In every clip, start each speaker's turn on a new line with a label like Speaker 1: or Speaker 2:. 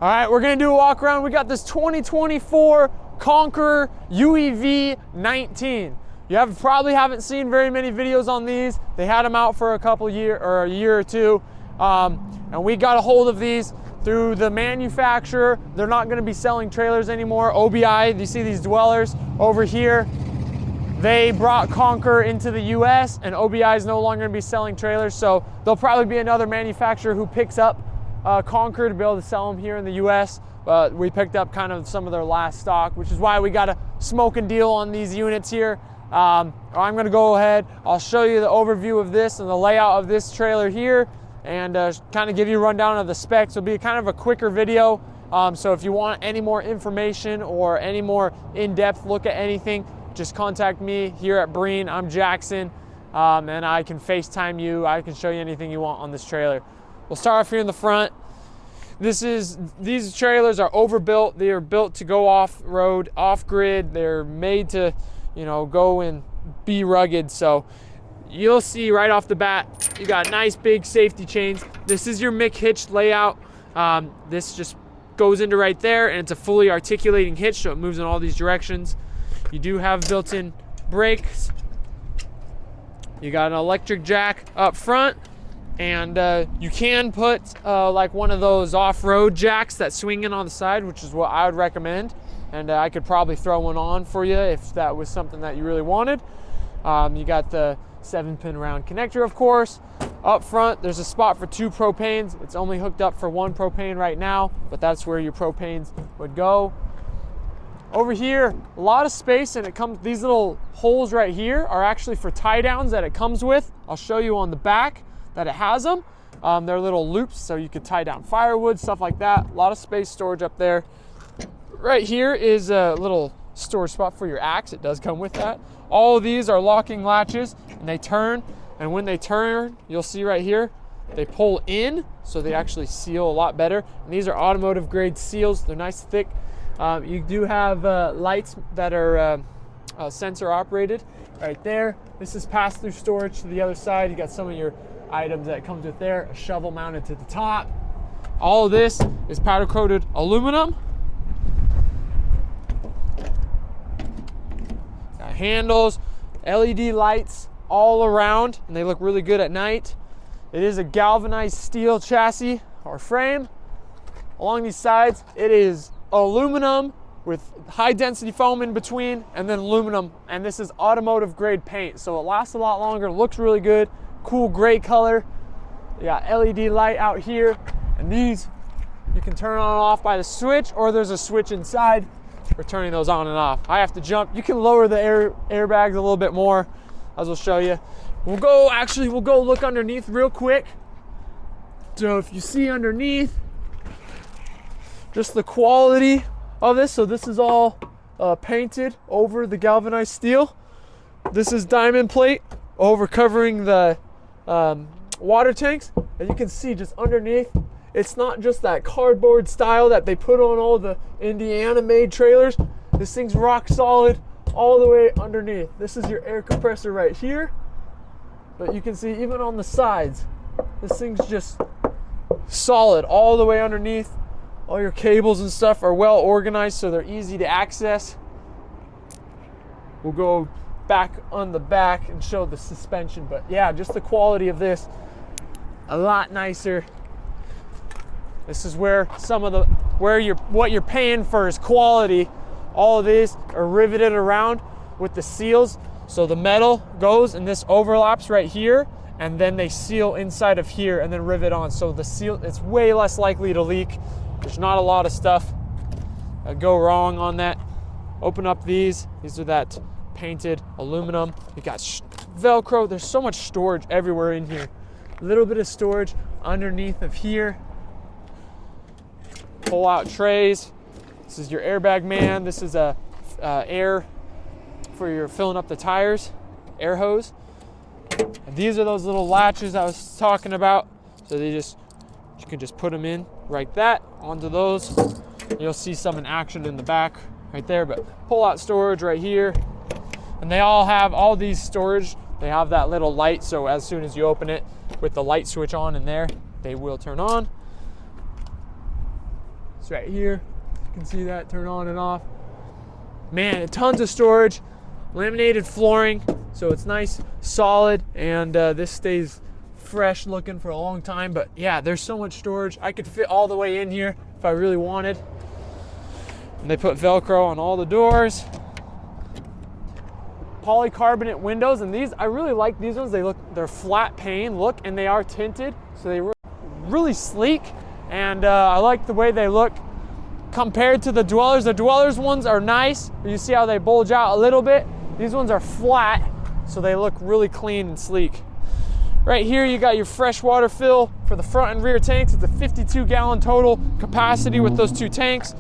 Speaker 1: All right, we're gonna do a walk around. We got this 2024 Conqueror UEV-19. You probably haven't seen very many videos on these. They had them out for a year or two. And we got a hold of these through the manufacturer. They're not gonna be selling trailers anymore. OBI, you see these dwellers over here. They brought Conqueror into the US, and OBI is no longer gonna be selling trailers, so there'll probably be another manufacturer who picks up Conqueror to be able to sell them here in the US. But we picked up kind of some of their last stock, which is why we got a smoking deal on these units here. I'm gonna go ahead, I'll show you the overview of this and the layout of this trailer here, and kind of give you a rundown of the specs. It'll be kind of a quicker video. So if you want any more information or any more in-depth look at anything, just contact me here at Breen. I'm Jackson, and I can FaceTime you. I can show you anything you want on this trailer. We'll start off here in the front. These trailers are overbuilt. They are built to go off-road, off-grid. They're made to, you know, go and be rugged. So you'll see right off the bat, you got nice big safety chains. This is your Mick hitch layout. This just goes into right there, and it's a fully articulating hitch, so it moves in all these directions. You do have built-in brakes. You got an electric jack up front, and you can put like one of those off-road jacks that swing in on the side, which is what I would recommend. And I could probably throw one on for you if that was something that you really wanted. You got the 7-pin round connector, of course. Up front, there's a spot for 2 propanes. It's only hooked up for 1 propane right now, but that's where your propanes would go. Over here, a lot of space, and these little holes right here are actually for tie downs that it comes with. I'll show you on the back that it has them. They're little loops, so you could tie down firewood, stuff like that. A lot of space storage up there. Right here is a little storage spot for your axe. It does come with that. All of these are locking latches, and they turn, and when they turn, you'll see right here, they pull in, so they actually seal a lot better. And these are automotive grade seals. They're nice, thick. You do have lights that are sensor operated right there. This is pass-through storage to the other side. You got some of your items that it comes with there, a shovel mounted to the top. All of this is powder coated aluminum. Got handles, LED lights all around, and they look really good at night. It is a galvanized steel chassis or frame. Along these sides, it is aluminum with high density foam in between, and then aluminum, and this is automotive grade paint, so it lasts a lot longer, looks really good, cool gray color. You got LED light out here, and these you can turn on and off by the switch, or there's a switch inside for turning those on and off. I have to jump. You can lower the airbags a little bit more, as I'll show you. We'll go look underneath real quick. So if you see underneath, just the quality of this. So this is all painted over the galvanized steel. This is diamond plate over covering the water tanks. And you can see just underneath, it's not just that cardboard style that they put on all the Indiana made trailers. This thing's rock solid all the way underneath. This is your air compressor right here. But you can see even on the sides, this thing's just solid all the way underneath. All your cables and stuff are well organized, so they're easy to access. We'll go back on the back and show the suspension, but yeah, just the quality of this, a lot nicer. This is where what you're paying for is quality. All of these are riveted around with the seals, so the metal goes and this overlaps right here, and then they seal inside of here and then rivet on. So the seal, it's way less likely to leak. There's not a lot of stuff that go wrong on that. Open up these are that painted aluminum. You got Velcro. There's so much storage everywhere in here. A little bit of storage underneath of here. Pull out trays. This is your airbag man. This is a air for your filling up the tires, air hose. And these are those little latches I was talking about. So you can just put them in like that onto those. You'll see some in action in the back right there, but pull out storage right here. And they all these storage, they have that little light, so as soon as you open it with the light switch on in there, they will turn on. It's right here. You can see that turn on and off. Man, tons of storage. Laminated flooring, so it's nice, solid, and this stays fresh looking for a long time. But yeah, there's so much storage. I could fit all the way in here if I really wanted. And they put Velcro on all the doors. Polycarbonate windows, and these, I really like these ones. They're flat pane look, and they are tinted, so they really sleek, and I like the way they look compared to the Dwellers. The Dwellers ones are nice, but you see how they bulge out a little bit. These ones are flat, so they look really clean and sleek. Right here, you got your fresh water fill for the front and rear tanks. It's a 52-gallon total capacity with those 2 tanks.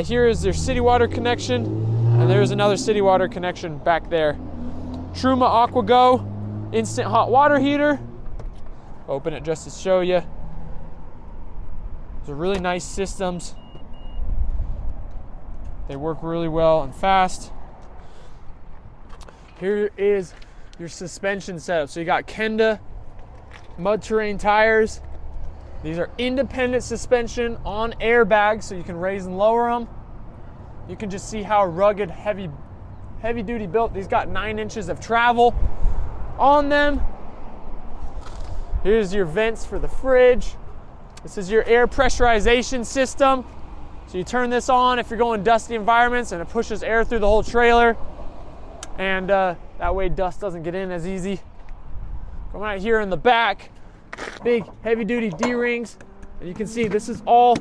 Speaker 1: Here is your city water connection, and there's another city water connection back there. Truma AquaGo instant hot water heater. Open it just to show you. These are really nice systems. They work really well and fast. Here is your suspension setup. So you got Kenda mud terrain tires. These are independent suspension on airbags, so you can raise and lower them. You can just see how rugged, heavy duty built. These got 9 inches of travel on them. Here's your vents for the fridge. This is your air pressurization system. So you turn this on if you're going dusty environments, and it pushes air through the whole trailer. And that way dust doesn't get in as easy. Come out here in the back, big heavy duty D-rings. And you can see this is all,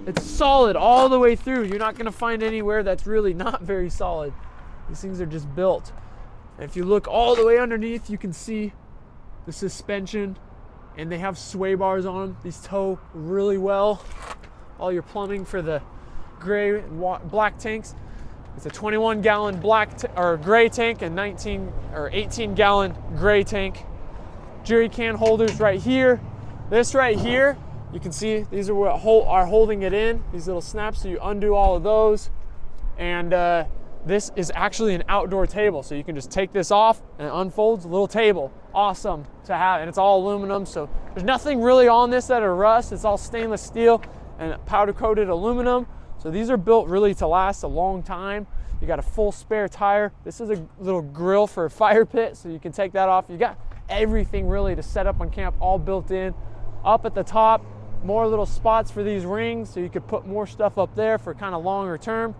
Speaker 1: it's solid all the way through. You're not gonna find anywhere that's really not very solid. These things are just built. And if you look all the way underneath, you can see the suspension, and they have sway bars on them. These tow really well. All your plumbing for the gray and black tanks. It's a 21-gallon gray tank and 18-gallon gray tank. Jerry can holders right here. This right here, you can see these are what are holding it in. These little snaps, so you undo all of those. And this is actually an outdoor table, so you can just take this off and it unfolds a little table. Awesome to have, and it's all aluminum, so there's nothing really on this that are rust. It's all stainless steel and powder coated aluminum. So these are built really to last a long time. You got a full spare tire. This is a little grill for a fire pit, so you can take that off. You got everything really to set up on camp, all built in. Up at the top, more little spots for these rings, so you could put more stuff up there for kind of longer term.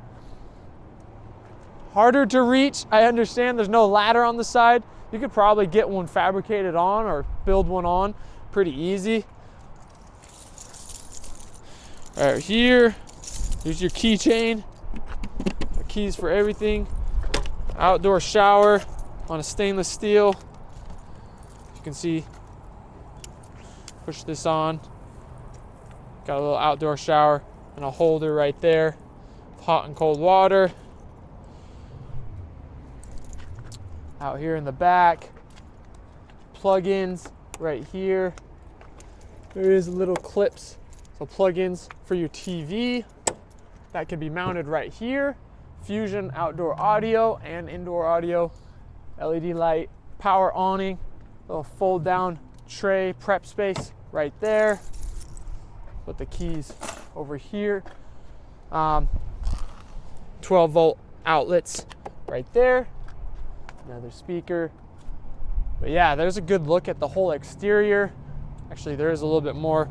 Speaker 1: Harder to reach, I understand. There's no ladder on the side. You could probably get one fabricated on or build one on pretty easy. Right here, here's your keychain, the keys for everything. Outdoor shower on a stainless steel. You can see, push this on. Got a little outdoor shower and a holder right there. Hot and cold water. Out here in the back, plug-ins right here. There is little clips, so plug-ins for your TV. That can be mounted right here. Fusion outdoor audio and indoor audio. LED light, power awning, little fold down tray prep space right there. Put the keys over here. 12-volt outlets right there. Another speaker. But yeah, there's a good look at the whole exterior. Actually, there is a little bit more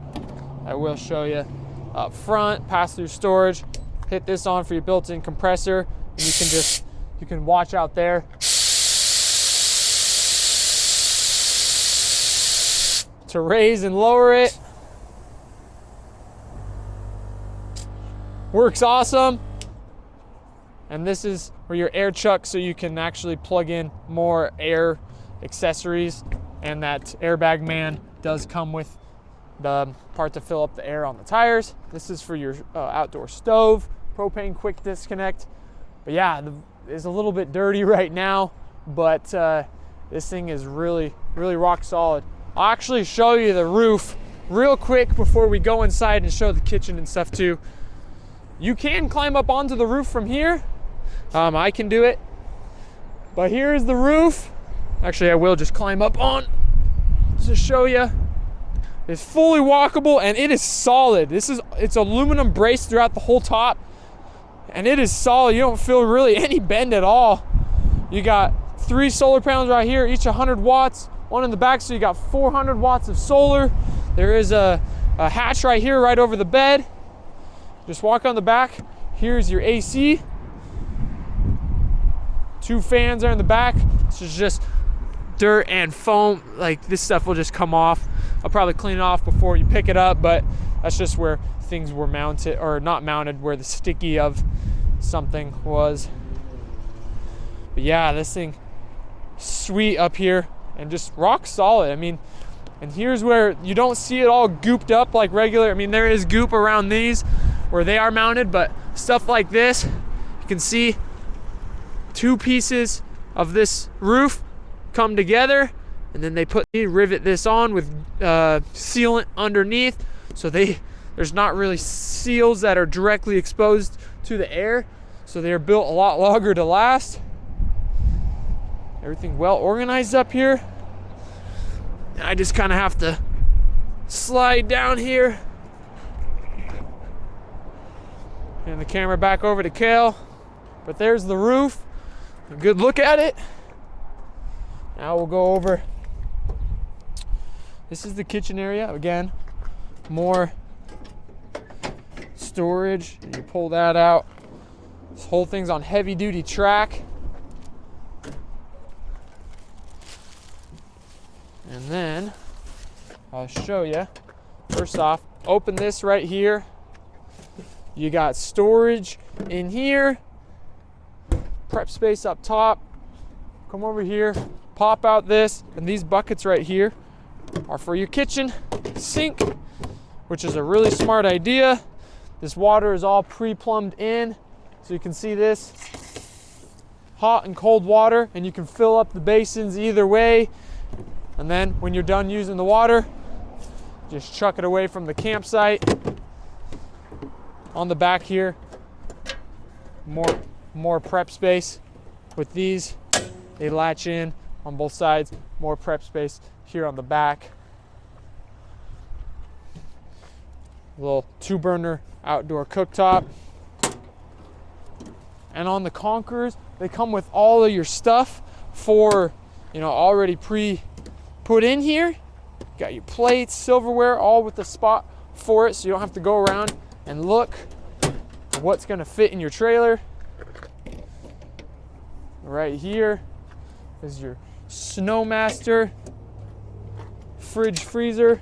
Speaker 1: I will show you. Up front, pass-through storage. Hit this on for your built-in compressor, and you can watch out there. To raise and lower it. Works awesome. And this is where your air chuck, so you can actually plug in more air accessories. And that airbag man does come with the part to fill up the air on the tires. This is for your outdoor stove, propane quick disconnect. But yeah, it's a little bit dirty right now, but this thing is really, really rock solid. I'll actually show you the roof real quick before we go inside and show the kitchen and stuff too. You can climb up onto the roof from here. I can do it. But here's the roof. Actually, I will just climb up on to show you. is fully walkable, and it is solid. It's aluminum braced throughout the whole top, and it is solid. You don't feel really any bend at all. You got 3 solar panels right here, each 100 watts, one in the back, so you got 400 watts of solar. There is a hatch right here, right over the bed. Just walk on the back. Here's your AC. 2 fans are in the back. This is just dirt and foam. Like, this stuff will just come off. I'll probably clean it off before you pick it up, but that's just where things were mounted, or not mounted, where the sticky of something was. But yeah, this thing, sweet up here and just rock solid. I mean, and here's where you don't see it all gooped up like regular. I mean, there is goop around these where they are mounted, but stuff like this, you can see 2 pieces of this roof come together, and then they rivet this on with sealant underneath, so there's not really seals that are directly exposed to the air, so they're built a lot longer to last. Everything well organized up here. And I just kind of have to slide down here. And the camera back over to Kale. But there's the roof. A good look at it. Now we'll go over. This is the kitchen area. Again, more storage. You pull that out. This whole thing's on heavy duty track. And then I'll show you. First off, open this right here. You got storage in here, prep space up top. Come over here, pop out this, and these buckets right here are for your kitchen sink, which is a really smart idea. This water is all pre-plumbed in, so you can see this hot and cold water, and you can fill up the basins either way. And then when you're done using the water, just chuck it away from the campsite. On the back here, more prep space with these. They latch in on both sides. More prep space here on the back. A little 2-burner outdoor cooktop. And on the Conquerors, they come with all of your stuff for, already put in here. Got your plates, silverware, all with the spot for it, so you don't have to go around and look at what's gonna fit in your trailer. Right here is your Snowmaster fridge freezer.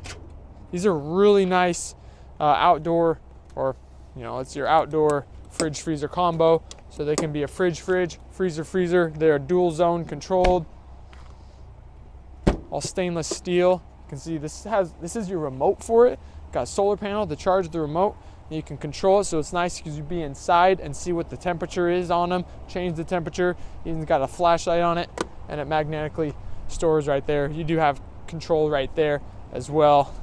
Speaker 1: These are really nice outdoor, or it's your outdoor fridge freezer combo, so they can be a fridge freezer. They're dual zone controlled, all stainless steel. You can see this is your remote for it. Got a solar panel to charge the remote, and you can control it, so it's nice because you be inside and see what the temperature is on them, change the temperature. Even got a flashlight on it, and it magnetically stores right there. You do have control right there as well.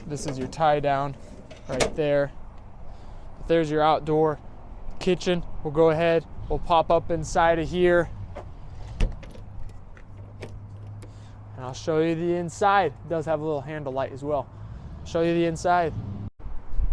Speaker 1: This is your tie down right there. But there's your outdoor kitchen. We'll go ahead, we'll pop up inside of here, and I'll show you the inside. It does have a little handle light as well. I'll show you the inside.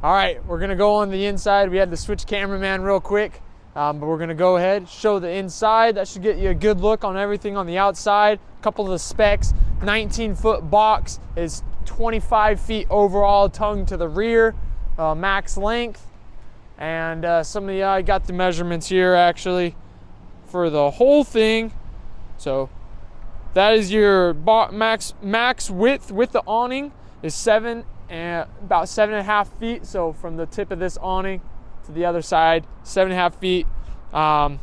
Speaker 1: All right, we're gonna go on the inside. We had to switch cameraman real quick, but we're gonna go ahead, show the inside. That should get you a good look on everything on the outside. A couple of the specs: 19-foot box is 25 feet overall, tongue to the rear, max length. And I got the measurements here actually for the whole thing. So that is your max width with the awning is about 7.5 feet. So from the tip of this awning to the other side, 7.5 feet. And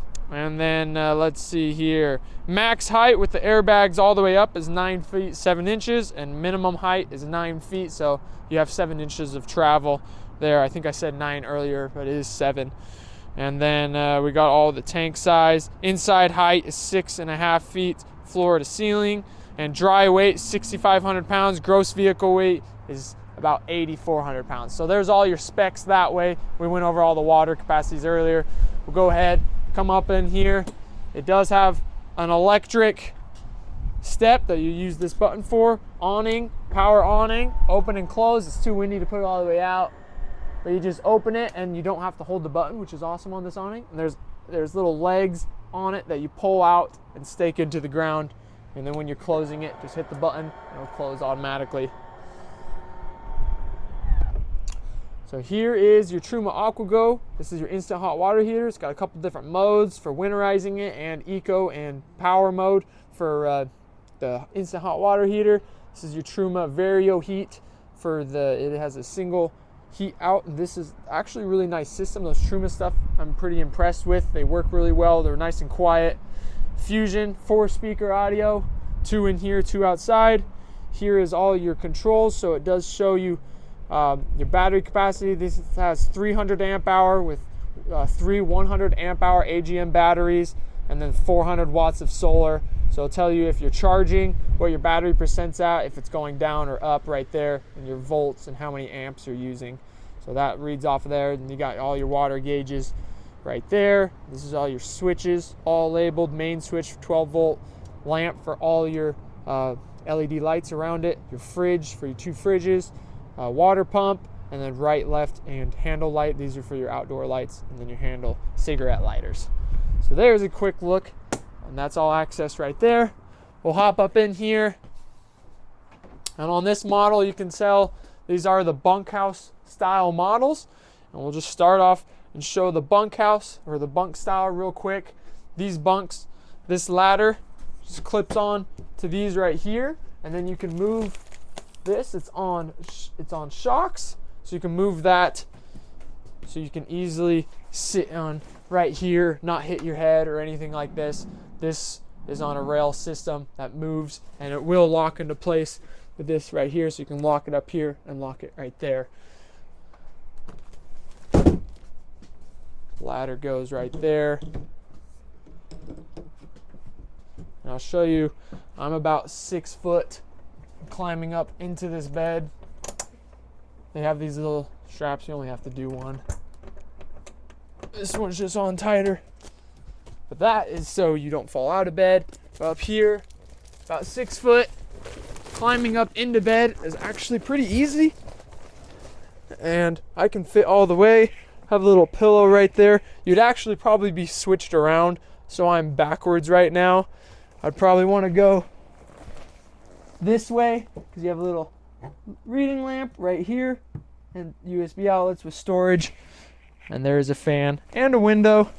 Speaker 1: then let's see here. Max height with the airbags all the way up is 9 feet 7 inches, and minimum height is 9 feet. So you have 7 inches of travel there. I think I said 9 earlier, but it is 7. And then we got all the tank size. Inside height is 6.5 feet floor to ceiling, and dry weight 6,500 pounds. Gross vehicle weight is about 8,400 pounds. So there's all your specs that way. We went over all the water capacities earlier. We'll go ahead, come up in here. It does have an electric step that you use this button for. Awning, power awning, open and close. It's too windy to put it all the way out, but you just open it and you don't have to hold the button, which is awesome on this awning. And there's little legs on it that you pull out and stake into the ground, and then when you're closing it, just hit the button and it'll close automatically. So here is your Truma AquaGo. This is your instant hot water heater. It's got a couple different modes for winterizing it, and eco and power mode for the instant hot water heater. This is your Truma Vario heat for it has a single heat out. And this is actually a really nice system. Those Truma stuff I'm pretty impressed with. They work really well. They're nice and quiet. Fusion, 4-speaker audio, 2 in here, 2 outside. Here is all your controls. So it does show you your battery capacity. This has 300 amp hour with 3 100 amp hour AGM batteries, and then 400 watts of solar. So it'll tell you if you're charging, what your battery percent's at, if it's going down or up right there, and your volts and how many amps you're using. So that reads off of there. And you got all your water gauges right there. This is all your switches, all labeled. Main switch for 12 volt, lamp for all your LED lights around it, your fridge for your 2 fridges, water pump, and then right, left, and handle light. These are for your outdoor lights, and then your handle cigarette lighters. So there's a quick look, and that's all access right there. We'll hop up in here, and on this model you can tell these are the bunkhouse style models, and we'll just start off and show the bunkhouse or the bunk style real quick. These bunks, this ladder just clips on to these right here, and then you can move this. It's on shocks, so you can move that so you can easily sit on right here, not hit your head or anything like this. This is on a rail system that moves, and it will lock into place with this right here, so you can lock it up here and lock it right there. Ladder goes right there, and I'll show you. I'm about 6 foot climbing up into this bed. They have these little straps. You only have to do one. This one's just on tighter, but that is so you don't fall out of bed. Up here, about 6 foot, climbing up into bed is actually pretty easy, and I can fit all the way. Have a little pillow right there. You'd actually probably be switched around, so I'm backwards right now. I'd probably want to go this way because you have a little reading lamp right here and USB outlets with storage, and there is a fan and a window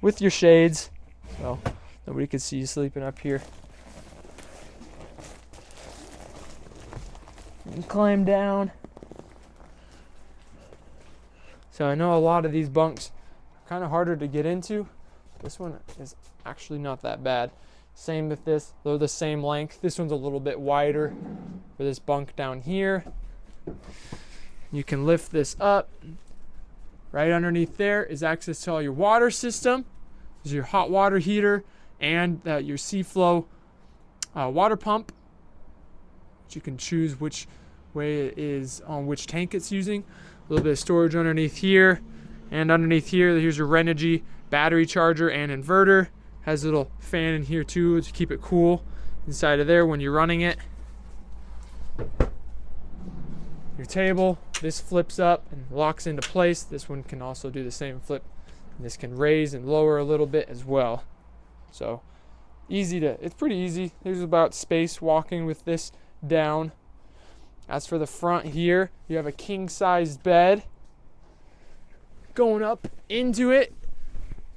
Speaker 1: with your shades, so nobody could see you sleeping up here. And climb down. So I know a lot of these bunks are kind of harder to get into. This one is actually not that bad. Same with this, they're the same length. This one's a little bit wider for this bunk down here. You can lift this up. Right underneath there is access to all your water system. There's your hot water heater and your Seaflow water pump, which you can choose which way it is on which tank it's using. A little bit of storage underneath here, and underneath here, here's your Renogy battery charger and inverter. Has a little fan in here too to keep it cool inside of there when you're running it. Your table, this flips up and locks into place. This one can also do the same flip. And this can raise and lower a little bit as well. So it's pretty easy. There's about space walking with this down. As for the front here, you have a king-sized bed going up into it.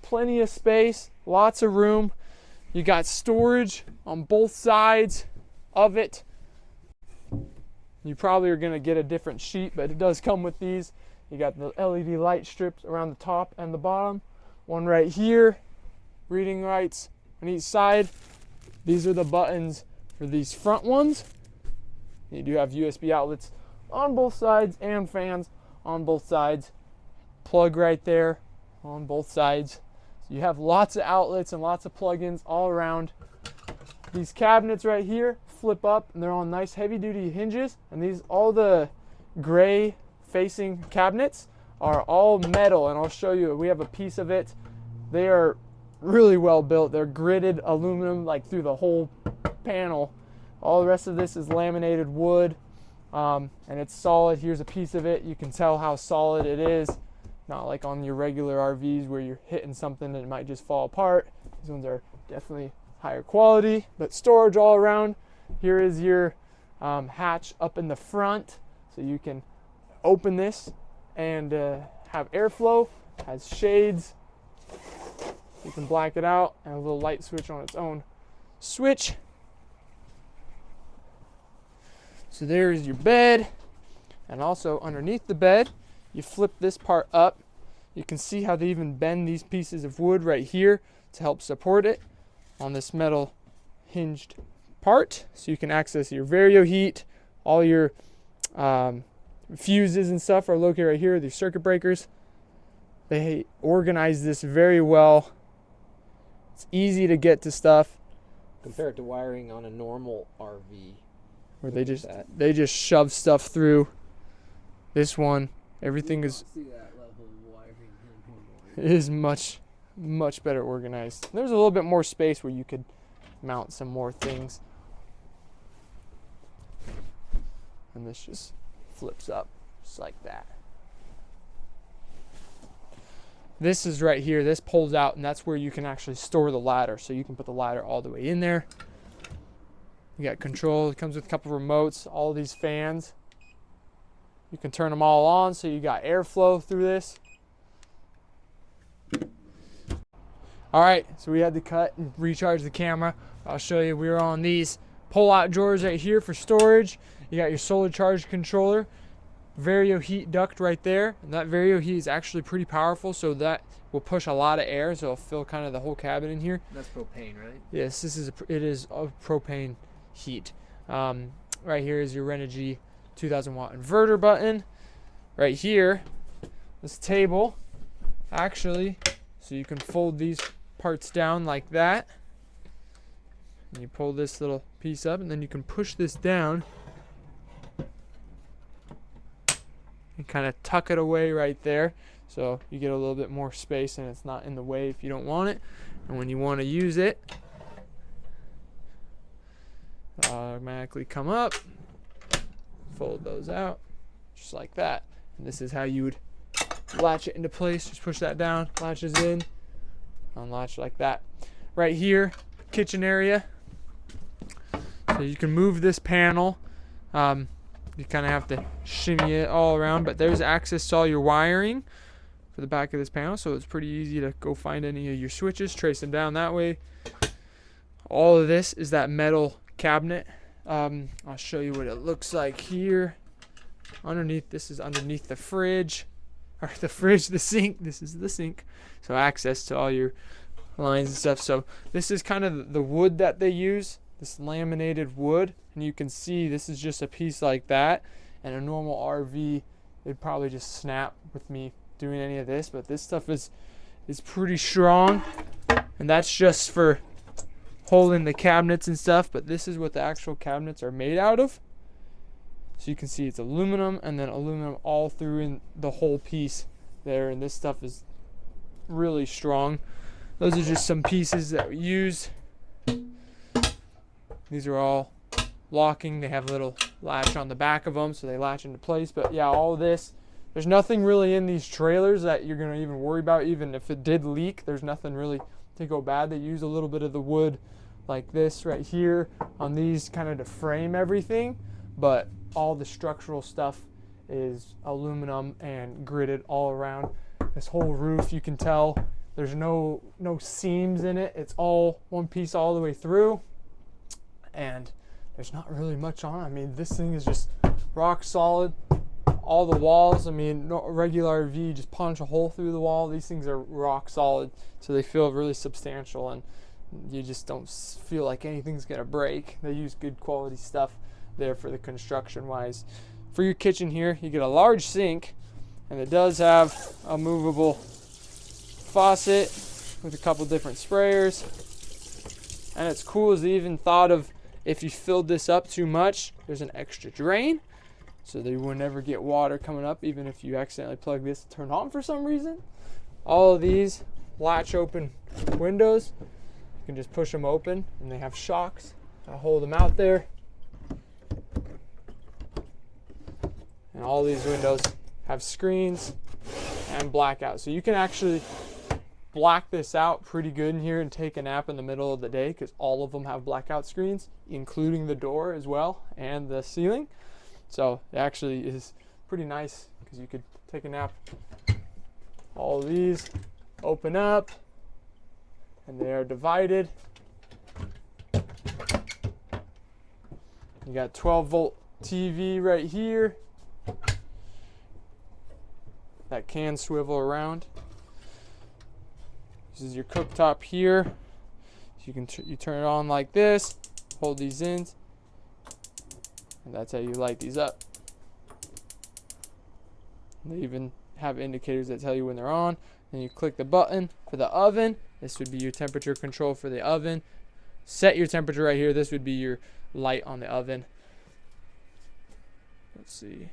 Speaker 1: Plenty of space, lots of room. You got storage on both sides of it. You probably are going to get a different sheet, but it does come with these. You got the LED light strips around the top and the bottom. One right here, reading lights on each side. These are the buttons for these front ones. You do have USB outlets on both sides and fans on both sides. Plug right there on both sides. So you have lots of outlets and lots of plugins all around. These cabinets right here flip up, and they're on nice heavy-duty hinges. And all the gray facing cabinets are all metal, and I'll show you. We have a piece of it. They are really well built. They're gridded aluminum like through the whole panel. All the rest of this is laminated wood, and it's solid. Here's a piece of it. You can tell how solid it is. Not like on your regular RVs where you're hitting something and it might just fall apart. These ones are definitely higher quality, but storage all around. Here is your hatch up in the front, so you can open this and have airflow. Has shades. You can black it out, and a little light switch on its own switch. So there's your bed, and also underneath the bed, you flip this part up. You can see how they even bend these pieces of wood right here to help support it on this metal hinged part. So you can access your vario heat. All your fuses and stuff are located right here, these circuit breakers. They organize this very well. It's easy to get to stuff.
Speaker 2: Compared to wiring on a normal RV.
Speaker 1: Where they just shove stuff through. This one, everything is much better organized. There's a little bit more space where you could mount some more things. And this just flips up just like that. This is right here. This pulls out, and that's where you can actually store the ladder. So you can put the ladder all the way in there. You got control. It comes with a couple of remotes. All these fans, you can turn them all on, so you got airflow through this. All right, so we had to cut and recharge the camera. I'll show you. We were on these pull-out drawers right here for storage. You got your solar charge controller, vario heat duct right there, and that vario heat is actually pretty powerful, so that will push a lot of air, so it'll fill kind of the whole cabin in here.
Speaker 2: That's propane, right?
Speaker 1: Yes, it is a propane heat. Right here is your Renogy 2000 watt inverter button. Right here, this table, actually, so you can fold these parts down like that, and you pull this little piece up, and then you can push this down and kind of tuck it away right there, so you get a little bit more space and it's not in the way if you don't want it. And when you want to use it, automatically come up, fold those out just like that, and this is how you would latch it into place. Just push that down, latches in, unlatch like that. Right here, kitchen area, so you can move this panel. You kind of have to shimmy it all around, but there's access to all your wiring for the back of this panel, so it's pretty easy to go find any of your switches, trace them down that way. All of this is that metal cabinet. I'll show you what it looks like here. Underneath, this is underneath the fridge, or the sink. This is the sink, so access to all your lines and stuff. So this is kind of the wood that they use, this laminated wood, and you can see this is just a piece like that. And a normal RV, it'd probably just snap with me doing any of this, but this stuff is pretty strong, and that's just for holding the cabinets and stuff. But this is what the actual cabinets are made out of. So you can see it's aluminum, and then aluminum all through in the whole piece there, and this stuff is really strong. Those are just some pieces that we use. These are all locking. They have a little latch on the back of them, so they latch into place. But yeah, all of this, there's nothing really in these trailers that you're going to even worry about. Even if it did leak, there's nothing really to go bad. They use a little bit of the wood like this right here on these kind of to frame everything, but all the structural stuff is aluminum and gridded all around. This whole roof, you can tell there's no seams in it. It's all one piece all the way through, and there's not really much on it. I mean, this thing is just rock solid. All the walls, I mean, no regular RV, just punch a hole through the wall. These things are rock solid, so they feel really substantial, and you just don't feel like anything's gonna break. They use good quality stuff there for the construction wise. For your kitchen here, you get a large sink, and it does have a movable faucet with a couple different sprayers. And it's cool is they even thought of, if you filled this up too much, there's an extra drain, so that you will never get water coming up, even if you accidentally plug this to turn on for some reason. All of these latch open windows. You can just push them open, and they have shocks that hold them out there. And all these windows have screens and blackout. So you can actually black this out pretty good in here and take a nap in the middle of the day, because all of them have blackout screens, including the door as well and the ceiling. So it actually is pretty nice because you could take a nap. All of these open up and they are divided. You got 12-volt TV right here that can swivel around. This is your cooktop here. So you can you turn it on like this, hold these in, and that's how you light these up. And they even have indicators that tell you when they're on. Then you click the button for the oven. This would be your temperature control for the oven. Set your temperature right here. This would be your light on the oven. Let's see.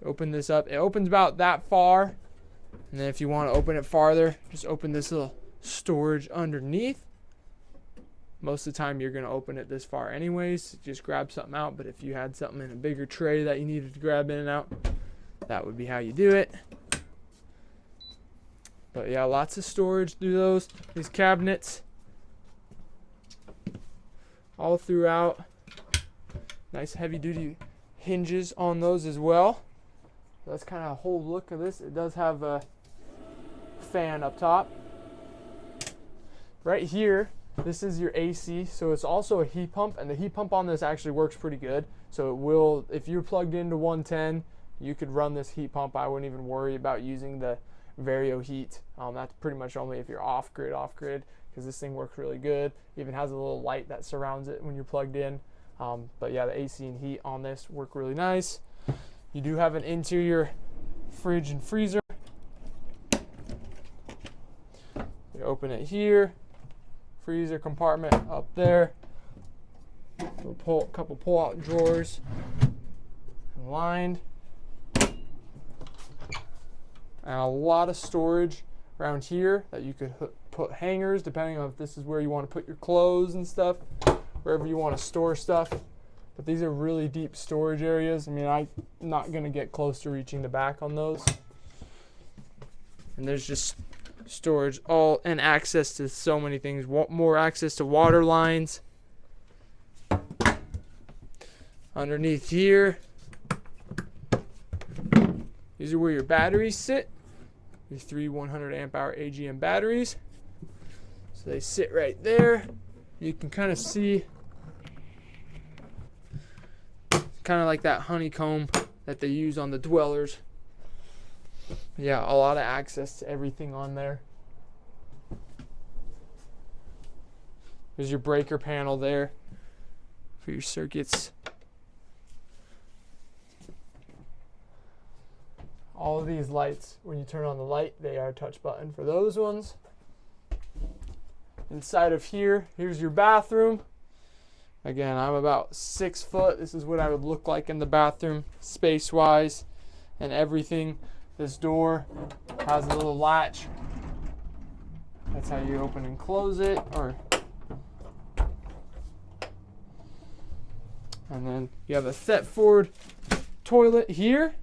Speaker 1: Open this up. It opens about that far. And then if you want to open it farther, just open this little storage underneath. Most of the time you're going to open it this far anyways. Just grab something out. But if you had something in a bigger tray that you needed to grab in and out, that would be how you do it. But yeah, lots of storage through these cabinets. All throughout. Nice heavy duty hinges on those as well. That's kind of a whole look of this. It does have a fan up top. Right here, this is your AC, so it's also a heat pump, and the heat pump on this actually works pretty good. So it will, if you're plugged into 110, you could run this heat pump. I wouldn't even worry about using the Vario heat. That's pretty much only if you're off grid, because this thing works really good. Even has a little light that surrounds it when you're plugged in. But yeah, the AC and heat on this work really nice. You do have an interior fridge and freezer. You open it here, freezer compartment up there. Couple pull-out drawers, lined, and a lot of storage around here that you could put hangers, depending on if this is where you want to put your clothes and stuff, wherever you want to store stuff. But these are really deep storage areas. I mean, I'm not going to get close to reaching the back on those. And there's just storage all and access to so many things. More access to water lines. Underneath here, these are where your batteries sit. Your 3 100 amp hour AGM batteries. So they sit right there. You can kind of see kind of like that honeycomb that they use on the dwellers. Yeah, a lot of access to everything on there. There's your breaker panel there for your circuits. All of these lights, when you turn on the light, they are touch button for those ones. Inside of here, here's your bathroom. Again, I'm about 6 foot. This is what I would look like in the bathroom, space-wise and everything. This door has a little latch. That's how you open and close it. And then you have a Thetford toilet here.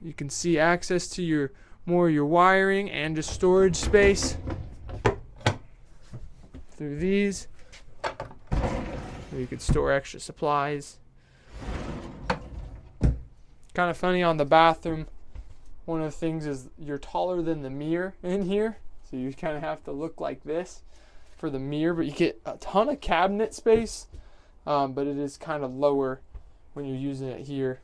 Speaker 1: You can see access to your wiring and just storage space through these. Where you could store extra supplies. Kind of funny on the bathroom. One of the things is you're taller than the mirror in here, so you kind of have to look like this for the mirror, but you get a ton of cabinet space, but it is kind of lower when you're using it here.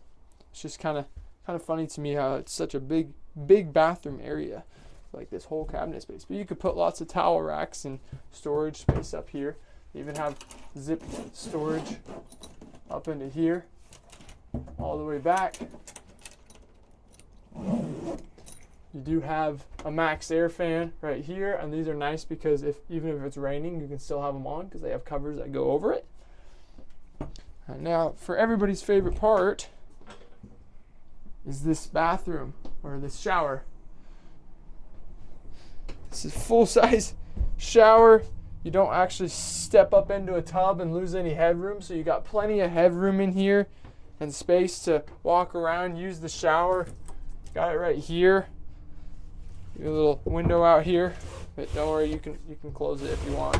Speaker 1: It's just kind of funny to me how it's such a big bathroom area, like this whole cabinet space. But you could put lots of towel racks and storage space up here. You even have zip storage up into here, all the way back. You do have a max air fan right here, and these are nice because even if it's raining, you can still have them on because they have covers that go over it. And now for everybody's favorite part, is this bathroom or this shower. This is full-size shower. You don't actually step up into a tub and lose any headroom, so you got plenty of headroom in here and space to walk around, use the shower. Got it right here. Your little window out here, but don't worry, you can close it if you want.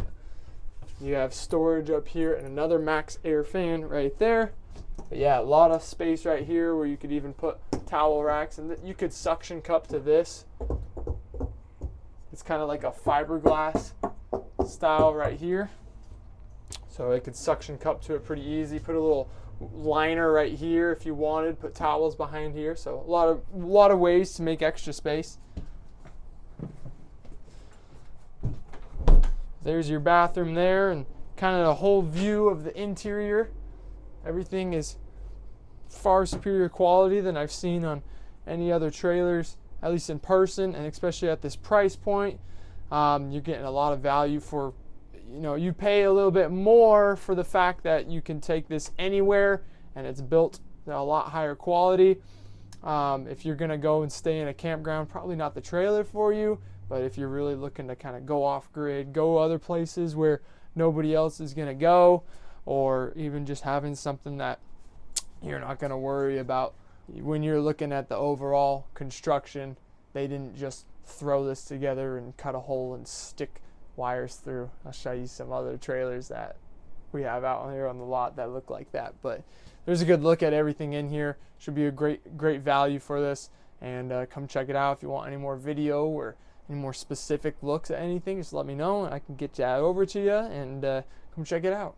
Speaker 1: You have storage up here and another max air fan right there. But yeah, a lot of space right here where you could even put towel racks, and you could suction cup to this. It's kind of like a fiberglass style right here. So it could suction cup to it pretty easy. Put a little liner right here if you wanted. Put towels behind here. So a lot of ways to make extra space. There's your bathroom there, and kind of the whole view of the interior. Everything is far superior quality than I've seen on any other trailers, at least in person, and especially at this price point. You're getting a lot of value for, you pay a little bit more for the fact that you can take this anywhere and it's built a lot higher quality. If you're gonna go and stay in a campground, probably not the trailer for you, but if you're really looking to kind of go off grid, go other places where nobody else is gonna go, or even just having something that you're not gonna worry about when you're looking at the overall construction. They didn't just throw this together and cut a hole and stick wires through. I'll show you some other trailers that we have out here on the lot that look like that, but there's a good look at everything in here. Should be a great value for this, and come check it out. If you want any more video or any more specific looks at anything, just let me know and I can get that over to you, and come check it out.